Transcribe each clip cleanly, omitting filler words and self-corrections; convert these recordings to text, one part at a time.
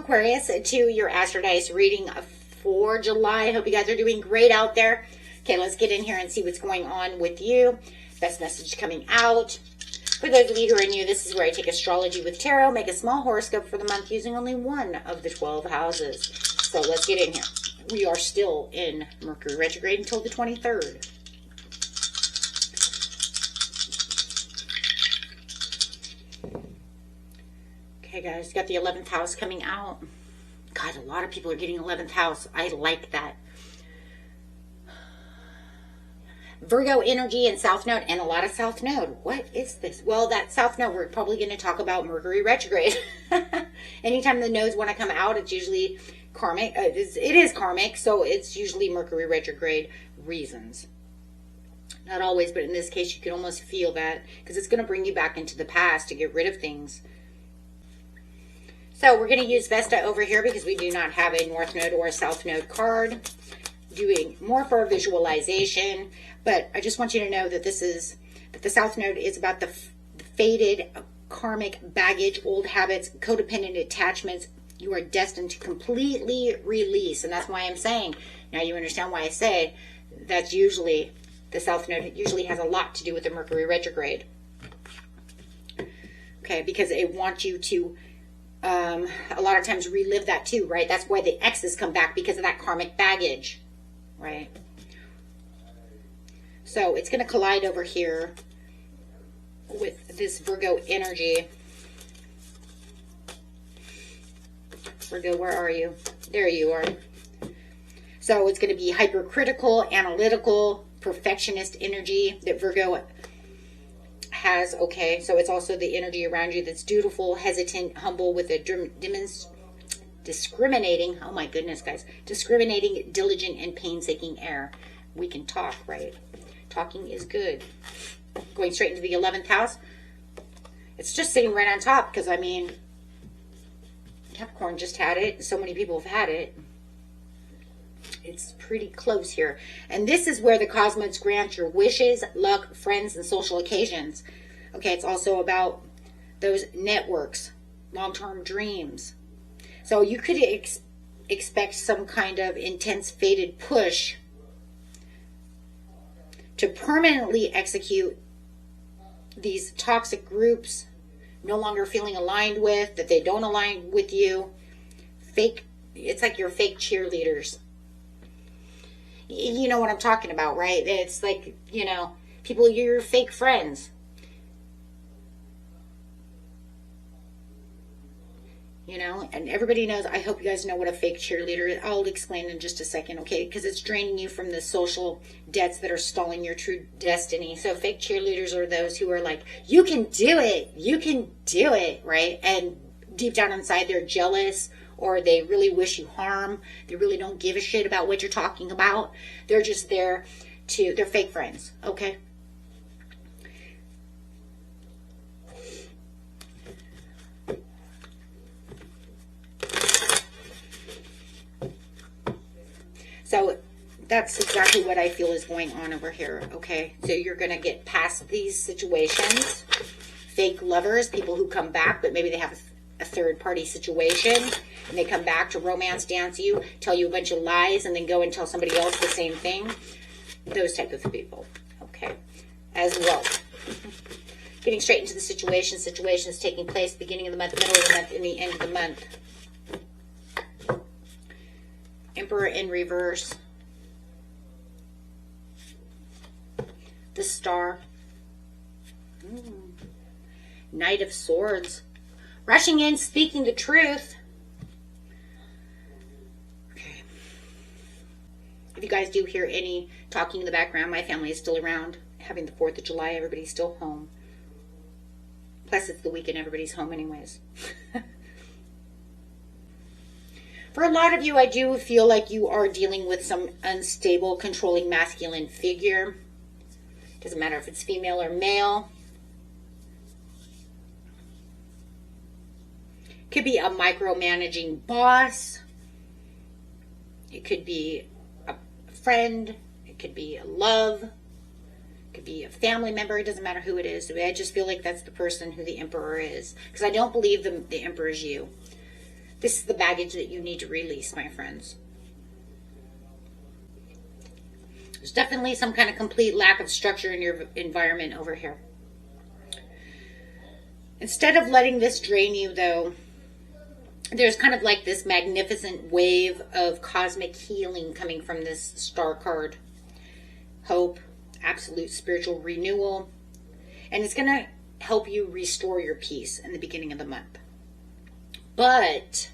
Aquarius, to your Astro Dice reading for July. I hope you guys are doing great out there. Okay, let's get in here and see what's going on with you. Best message coming out. For those of you who are new, this is where I take astrology with tarot, make a small horoscope for the month using only one of the 12 houses. So let's get in here. We are still in Mercury Retrograde until the 23rd. Okay, guys, got the 11th house coming out. God, a lot of people are getting 11th house. I like that. Virgo energy and South Node, and a lot of South Node. What is this? Well, that South Node, we're probably going to talk about Mercury Retrograde. Anytime the nodes want to come out, it's usually karmic. It is karmic, so it's usually Mercury Retrograde reasons. Not always, but in this case, you can almost feel that because it's going to bring you back into the past to get rid of things. So we're going to use Vesta over here because we do not have a North Node or a South Node card. Doing more for a visualization, but I just want you to know that the South Node is about the faded karmic baggage, old habits, codependent attachments you are destined to completely release. And that's why I'm saying, now you understand why I say that's usually, the South Node usually has a lot to do with the Mercury Retrograde. Okay, because it wants you to a lot of times relive that too, right? That's why the exes come back, because of that karmic baggage. Right? So it's going to collide over here with this Virgo energy. Virgo, where are you? There you are. So it's going to be hypercritical, analytical, perfectionist energy that Virgo has. Okay, so it's also the energy around you that's dutiful, hesitant, humble, with a discriminating, oh my goodness, guys, discriminating, diligent, and painstaking air. We can talk, right? Talking is good. Going straight into the 11th house. It's just sitting right on top because, I mean, Capricorn just had it. So many people have had it. It's pretty close here. And this is where the cosmos grant your wishes, luck, friends, and social occasions. Okay, it's also about those networks, long-term dreams. So you could expect some kind of intense fated push to permanently execute these toxic groups, no longer feeling aligned with, that they don't align with you. Fake, it's like you're fake cheerleaders. You know what I'm talking about, right? It's like, you know, people, you're fake friends. You know, and everybody knows, I hope you guys know what a fake cheerleader is. I'll explain in just a second, okay? Because it's draining you from the social debts that are stalling your true destiny. So fake cheerleaders are those who are like, you can do it. You can do it, right? And deep down inside, they're jealous, or they really wish you harm. They really don't give a shit about what you're talking about. They're just there to, they're fake friends, okay? So that's exactly what I feel is going on over here, okay? So you're going to get past these situations. Fake lovers, people who come back, but maybe they have a third-party situation, and they come back to romance dance you, tell you a bunch of lies, and then go and tell somebody else the same thing. Those type of people, okay, as well. Getting straight into the situation. Situations taking place beginning of the month, middle of the month, and the end of the month. Emperor in reverse. The Star. Knight of Swords. Rushing in, speaking the truth. Okay. If you guys do hear any talking in the background, my family is still around. Having the 4th of July, everybody's still home. Plus, it's the weekend, everybody's home anyways. For a lot of you, I do feel like you are dealing with some unstable, controlling masculine figure. Doesn't matter if it's female or male. Could be a micromanaging boss. It could be a friend. It could be a love. It could be a family member. It doesn't matter who it is. I just feel like that's the person who the Emperor is. Because I don't believe the Emperor is you. This is the baggage that you need to release, my friends. There's definitely some kind of complete lack of structure in your environment over here. Instead of letting this drain you, though, there's kind of like this magnificent wave of cosmic healing coming from this star card. Hope, absolute spiritual renewal. And it's going to help you restore your peace in the beginning of the month. But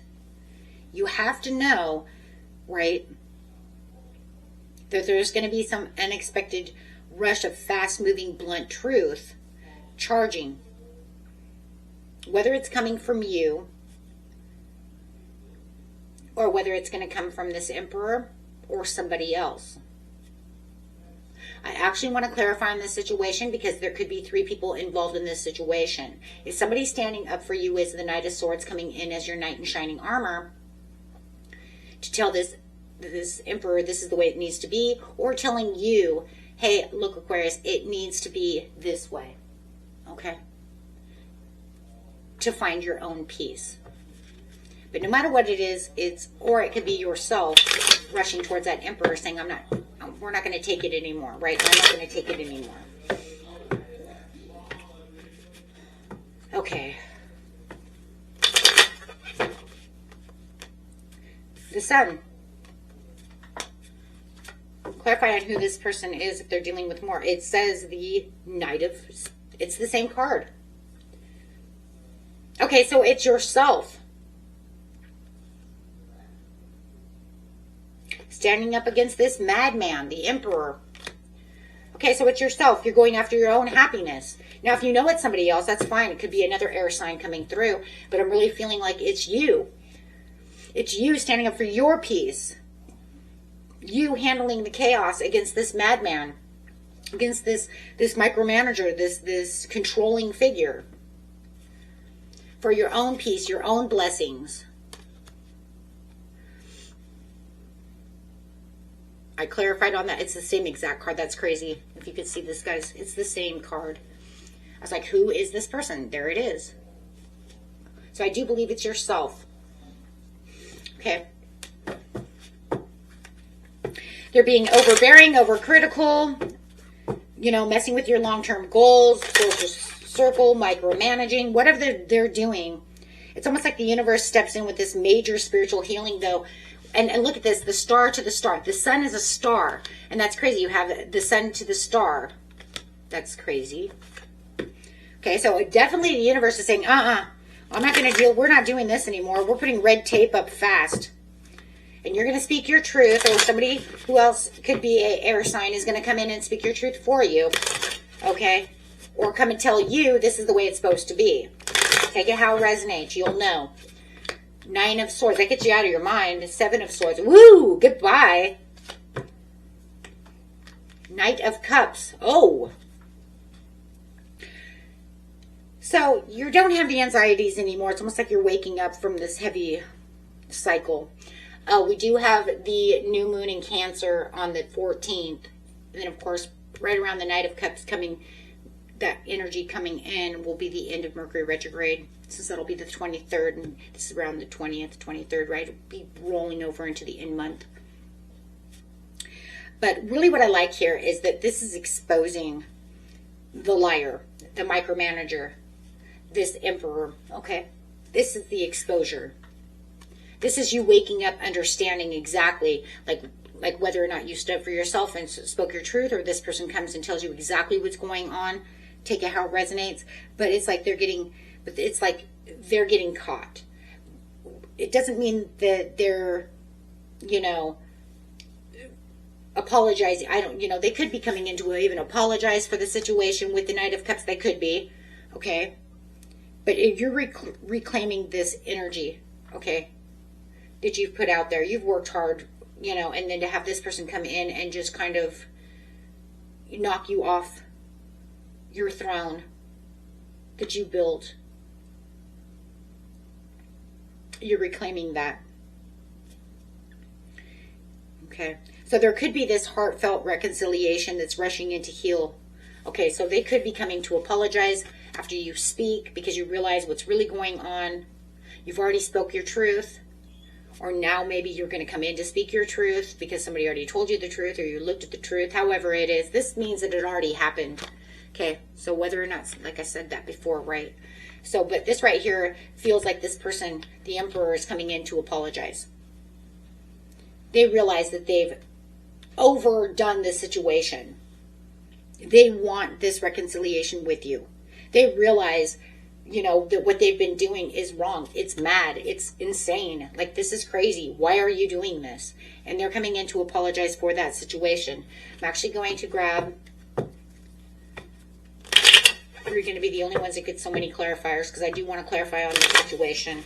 you have to know, right, that there's going to be some unexpected rush of fast-moving, blunt truth charging. Whether it's coming from you or whether it's going to come from this emperor or somebody else. I actually want to clarify on this situation because there could be 3 people involved in this situation. If somebody standing up for you is the Knight of Swords coming in as your knight in shining armor to tell this emperor this is the way it needs to be, or telling you, hey, look, Aquarius, it needs to be this way. Okay? To find your own peace. But no matter what it is, or it could be yourself rushing towards that emperor saying, we're not going to take it anymore, right? I'm not going to take it anymore. Okay. The Sun. Clarify on who this person is if they're dealing with more. It says the it's the same card. Okay, so it's yourself. Standing up against this madman, the emperor. Okay, so it's yourself. You're going after your own happiness. Now, if you know it's somebody else, that's fine. It could be another air sign coming through. But I'm really feeling like it's you. It's you standing up for your peace. You handling the chaos against this madman. Against this micromanager, this controlling figure. For your own peace, your own blessings. I clarified on that. It's the same exact card. That's crazy. If you could see this, guys, it's the same card. I was like, who is this person? There it is. So I do believe it's yourself. Okay. They're being overbearing, overcritical, messing with your long-term goals, social circle, micromanaging, whatever they're doing. It's almost like the universe steps in with this major spiritual healing, though. And look at this, the star to the star. The sun is a star, and that's crazy. You have the sun to the star. That's crazy. Okay, so definitely the universe is saying, I'm not going to deal, we're not doing this anymore. We're putting red tape up fast. And you're going to speak your truth, or somebody who else could be an air sign is going to come in and speak your truth for you. Okay? Or come and tell you this is the way it's supposed to be. Take it how it resonates. You'll know. 9 of Swords. That gets you out of your mind. 7 of Swords. Woo! Goodbye. Knight of Cups. Oh. So you don't have the anxieties anymore. It's almost like you're waking up from this heavy cycle. We do have the new moon in Cancer on the 14th. And then, of course, right around the Knight of Cups coming, that energy coming in will be the end of Mercury Retrograde. Since that'll be the 23rd, and this is around the 20th, 23rd, right? It'll be rolling over into the end month. But really what I like here is that this is exposing the liar, the micromanager, this emperor, okay? This is the exposure. This is you waking up, understanding exactly, like whether or not you stood for yourself and spoke your truth, or this person comes and tells you exactly what's going on. Take it how it resonates. But it's like they're getting caught. It doesn't mean that they're, apologizing. They could be coming in to even apologize for the situation with the Knight of Cups. They could be, okay? But if you're reclaiming this energy, okay, that you've put out there, you've worked hard, and then to have this person come in and just kind of knock you off your throne that you built. You're reclaiming that. Okay. So there could be this heartfelt reconciliation that's rushing in to heal. Okay, so they could be coming to apologize after you speak because you realize what's really going on. You've already spoke your truth. Or now maybe you're going to come in to speak your truth because somebody already told you the truth or you looked at the truth. However it is, this means that it already happened. Okay, so whether or not, like I said that before, right? So, but this right here feels like this person, the Emperor, is coming in to apologize. They realize that they've overdone the situation. They want this reconciliation with you. They realize, you know, that what they've been doing is wrong. It's mad. It's insane. Like, this is crazy. Why are you doing this? And they're coming in to apologize for that situation. I'm actually going to grab... You're going to be the only ones that get so many clarifiers because I do want to clarify on the situation.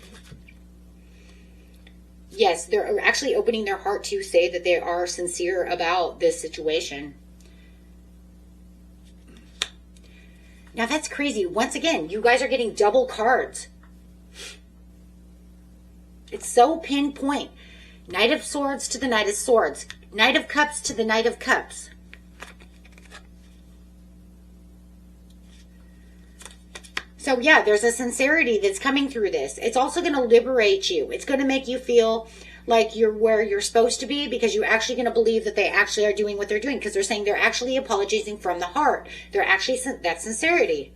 Yes, they're actually opening their heart to say that they are sincere about this situation. Now that's crazy. Once again, you guys are getting double cards. It's so pinpoint. Knight of Swords to the Knight of Swords. Knight of Cups to the Knight of Cups. So yeah, there's a sincerity that's coming through this. It's also going to liberate you. It's going to make you feel like you're where you're supposed to be because you're actually going to believe that they actually are doing what they're doing because they're saying they're actually apologizing from the heart. They're actually, that's sincerity.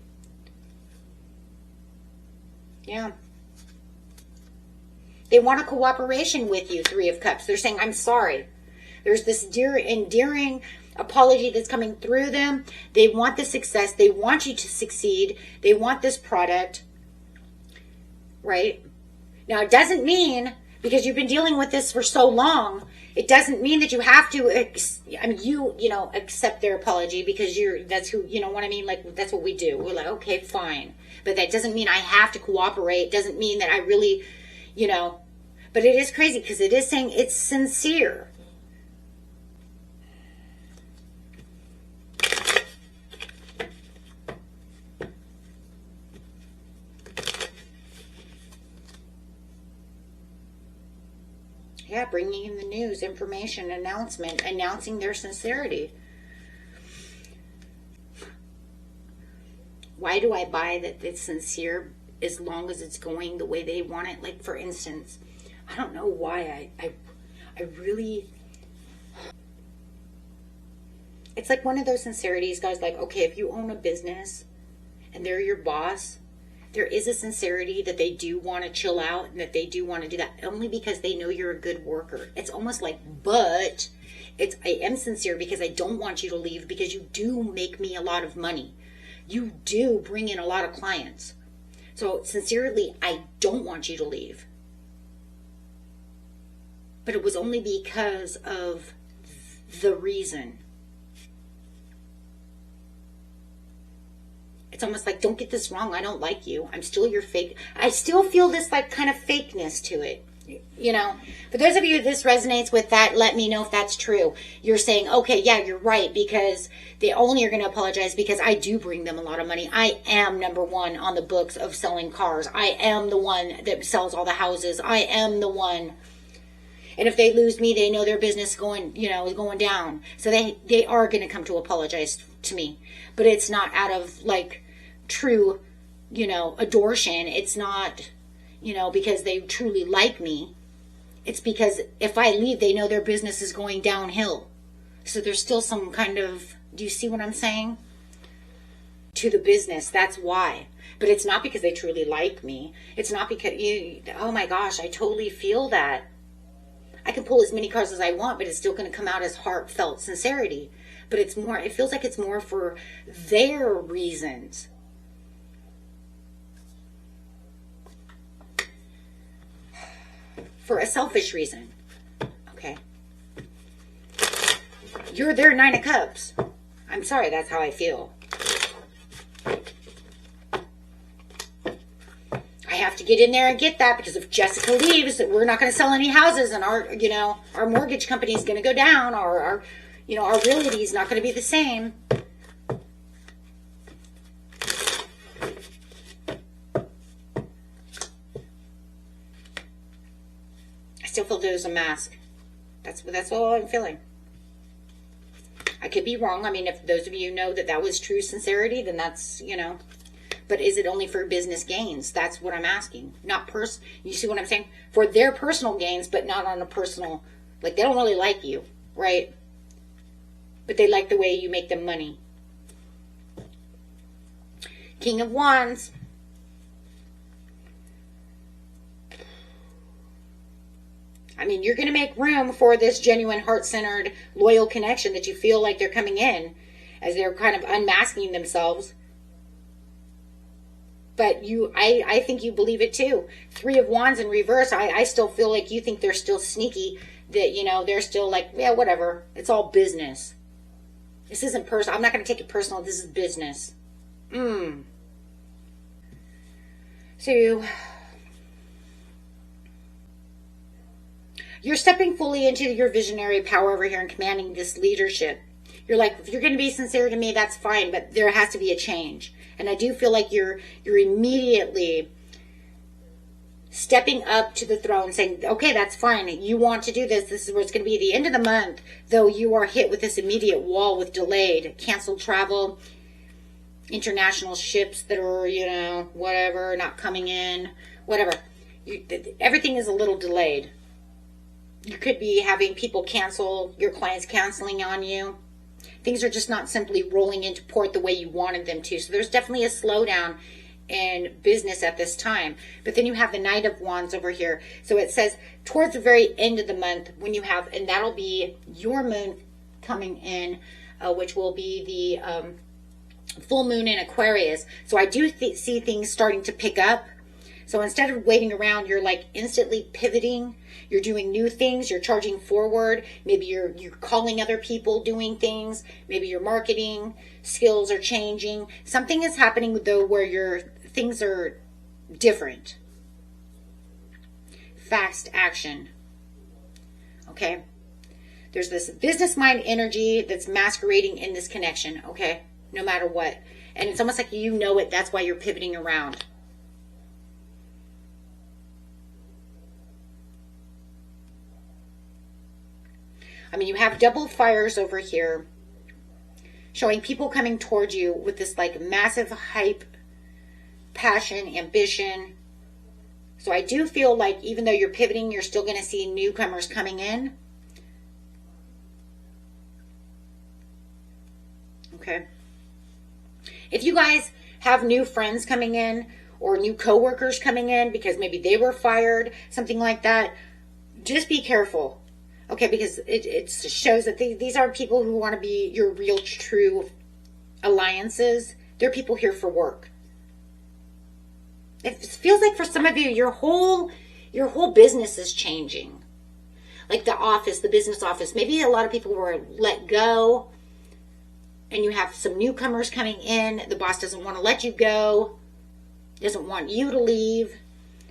Yeah. They want a cooperation with you, Three of Cups. They're saying, I'm sorry. There's this dear, endearing apology that's coming through them. They want the success. They want you to succeed. They want this product. Right? Now, it doesn't mean, because you've been dealing with this for so long, it doesn't mean that you have to, accept their apology because that's who, you know what I mean? Like, that's what we do. We're like, okay, fine. But that doesn't mean I have to cooperate. It doesn't mean that I really, but it is crazy because it is saying it's sincere. Yeah, bringing in the news, information, announcement, announcing their sincerity. Why do I buy that it's sincere as long as it's going the way they want it? Like, for instance, I don't know why I really... It's like one of those sincerities, guys, like, okay, if you own a business and they're your boss, there is a sincerity that they do want to chill out and that they do want to do that only because they know you're a good worker. It's almost like, but I am sincere because I don't want you to leave because you do make me a lot of money. You do bring in a lot of clients. So sincerely, I don't want you to leave. But it was only because of the reason. It's almost like, don't get this wrong. I don't like you. I'm still your fake. I still feel this like kind of fakeness to it, For those of you this resonates with that, let me know if that's true. You're saying, okay, yeah, you're right, because they only are going to apologize because I do bring them a lot of money. I am number one on the books of selling cars. I am the one that sells all the houses. I am the one. And if they lose me, they know their business is going down. So they are going to come to apologize to me. But it's not out of like true, adoration. It's not, because they truly like me. It's because if I leave, they know their business is going downhill. So there's still some kind of, do you see what I'm saying? To the business, that's why. But it's not because they truly like me. It's not because, oh my gosh, I totally feel that. I can pull as many cards as I want, but it's still going to come out as heartfelt sincerity. But it feels like it's more for their reasons. For a selfish reason. Okay. You're their Nine of Cups. I'm sorry, that's how I feel. I have to get in there and get that because if Jessica leaves, we're not going to sell any houses and our mortgage company is going to go down, or our realty is not going to be the same. I still feel there's a mask. That's all I'm feeling. I could be wrong. I mean, if those of you know that was true sincerity, then that's, But is it only for business gains? That's what I'm asking. Not you see what I'm saying? For their personal gains, but not on a personal, like they don't really like you, right? But they like the way you make them money. King of Wands. I mean, you're going to make room for this genuine, heart-centered, loyal connection that you feel like they're coming in as they're kind of unmasking themselves. But I think you believe it too. Three of Wands in reverse, I still feel like you think they're still sneaky, that, you know, they're still like, yeah, whatever. It's all business. This isn't personal. I'm not going to take it personal. This is business. So you're stepping fully into your visionary power over here and commanding this leadership. You're like, if you're going to be sincere to me, that's fine, but there has to be a change. And I do feel like you're immediately stepping up to the throne saying, okay, that's fine. You want to do this. This is where it's going to be at the end of the month, though you are hit with this immediate wall with delayed, canceled travel, international ships that are, you know, whatever, not coming in, whatever. Everything is a little delayed. You could be having people cancel, your clients canceling on you. Things are just not simply rolling into port the way you wanted them to. So there's definitely a slowdown in business at this time. But then you have the Knight of Wands over here. So it says towards the very end of the month when you have, and that'll be your moon coming in, which will be the full moon in Aquarius. So I do see things starting to pick up. So instead of waiting around, you're like instantly pivoting. You're doing new things. You're charging forward. Maybe you're calling other people, doing things. Maybe your marketing skills are changing. Something is happening though where your things are different. Fast action. Okay. There's this business mind energy that's masquerading in this connection. Okay. No matter what. And it's almost like you know it. That's why you're pivoting around. I mean, you have double fires over here showing people coming towards you with this like massive hype, passion, ambition. So I do feel like even though you're pivoting, you're still going to see newcomers coming in. Okay. If you guys have new friends coming in or new coworkers coming in because maybe they were fired, something like that, just be careful. Okay, because it shows that these aren't people who want to be your real, true alliances. They're people here for work. It feels like for some of you, your whole business is changing. Like the office, the business office. Maybe a lot of people were let go, and you have some newcomers coming in. The boss doesn't want to let you go, doesn't want you to leave.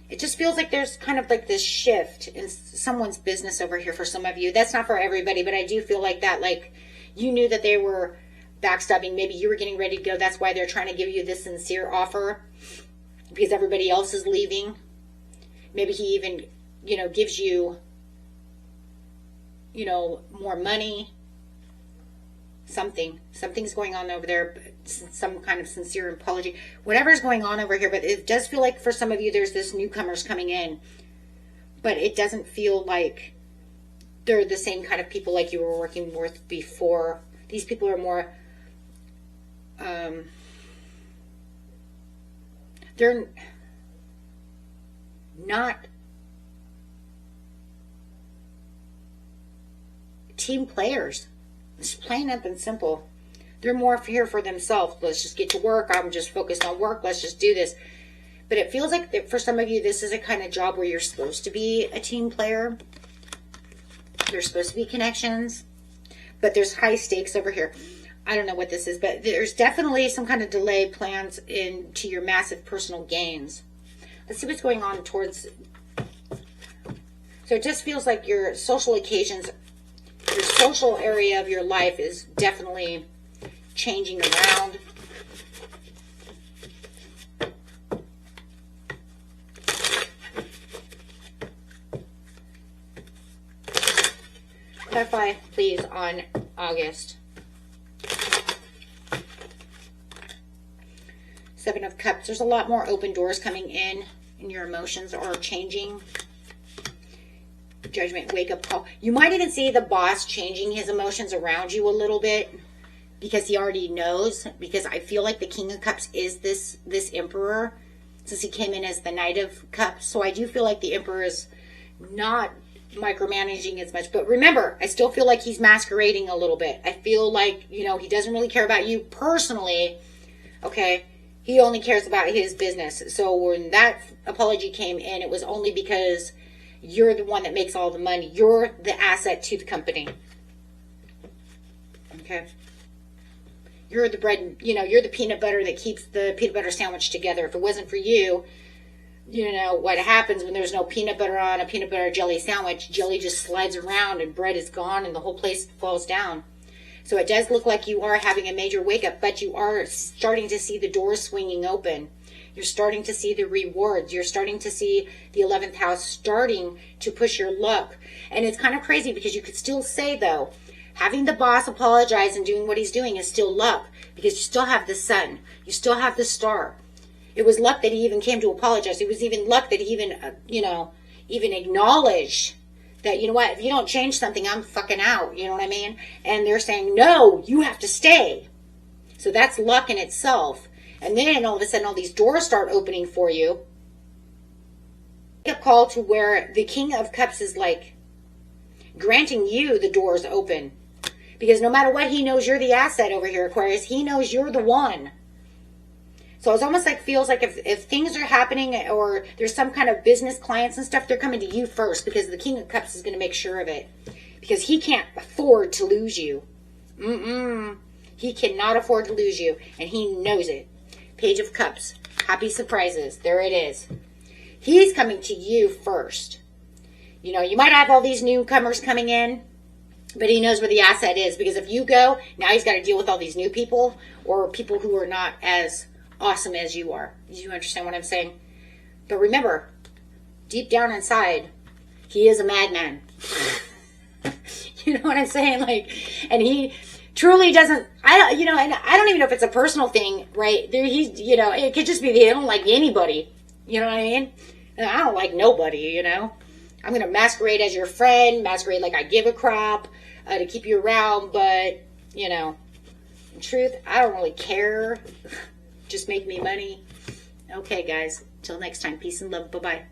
It just feels like there's kind of like this shift in someone's business over here for some of you. That's not for everybody, but I do feel like that. Like you knew that they were backstabbing. Maybe you were getting ready to go. That's why they're trying to give you this sincere offer because everybody else is leaving. Maybe he even, you know, gives you, you know, more money. Something's going on over there, some kind of sincere apology, whatever's going on over here. But it does feel like for some of you there's this newcomers coming in, but it doesn't feel like they're the same kind of people like you were working with before. These people are more they're not team players. It's plain up and simple. They're more here for themselves. Let's just get to work. I'm just focused on work. Let's just do this. But it feels like that for some of you, this is a kind of job where you're supposed to be a team player. There's supposed to be connections. But there's high stakes over here. I don't know what this is, but there's definitely some kind of delay plans into your massive personal gains. Let's see what's going on towards... So it just feels like your social occasions... Your social area of your life is definitely changing around. Clarify, please, on August. Seven of Cups. There's a lot more open doors coming in, and your emotions are changing. Judgment, wake up call. You might even see the boss changing his emotions around you a little bit because he already knows. Because I feel like the King of Cups is this Emperor, since he came in as the Knight of Cups. So I do feel like the Emperor is not micromanaging as much. But remember, I still feel like he's masquerading a little bit. I feel like, you know, he doesn't really care about you personally. Okay. He only cares about his business. So when that apology came in, it was only because you're the one that makes all the money. You're the asset to the company. Okay. You're the bread, you know, you're the peanut butter that keeps the peanut butter sandwich together. If it wasn't for you, you know, what happens when there's no peanut butter on a peanut butter jelly sandwich, jelly just slides around and bread is gone and the whole place falls down. So it does look like you are having a major wake up, but you are starting to see the doors swinging open. You're starting to see the rewards. You're starting to see the 11th house starting to push your luck. And it's kind of crazy because you could still say, though, having the boss apologize and doing what he's doing is still luck because you still have the sun. You still have the star. It was luck that he even came to apologize. It was even luck that he even, even acknowledged that, you know what, if you don't change something, I'm fucking out. You know what I mean? And they're saying, no, you have to stay. So that's luck in itself. And then all of a sudden, all these doors start opening for you. A call to where the King of Cups is like granting you the doors open. Because no matter what, he knows you're the asset over here, Aquarius. He knows you're the one. So it's almost like, feels like if things are happening or there's some kind of business clients and stuff, they're coming to you first because the King of Cups is going to make sure of it. Because he can't afford to lose you. He cannot afford to lose you. And he knows it. Page of Cups. Happy surprises. There it is. He's coming to you first. You know, you might have all these newcomers coming in, but he knows where the asset is. Because if you go, now he's got to deal with all these new people or people who are not as awesome as you are. Do you understand what I'm saying? But remember, deep down inside, he is a madman. You know what I'm saying? Like, and he truly doesn't, and I don't even know if it's a personal thing, right? He's, it could just be they don't like anybody. You know what I mean? And I don't like nobody, you know? I'm going to masquerade as your friend, masquerade like I give a crap to keep you around, but, in truth, I don't really care. Just make me money. Okay, guys. Till next time. Peace and love. Bye-bye.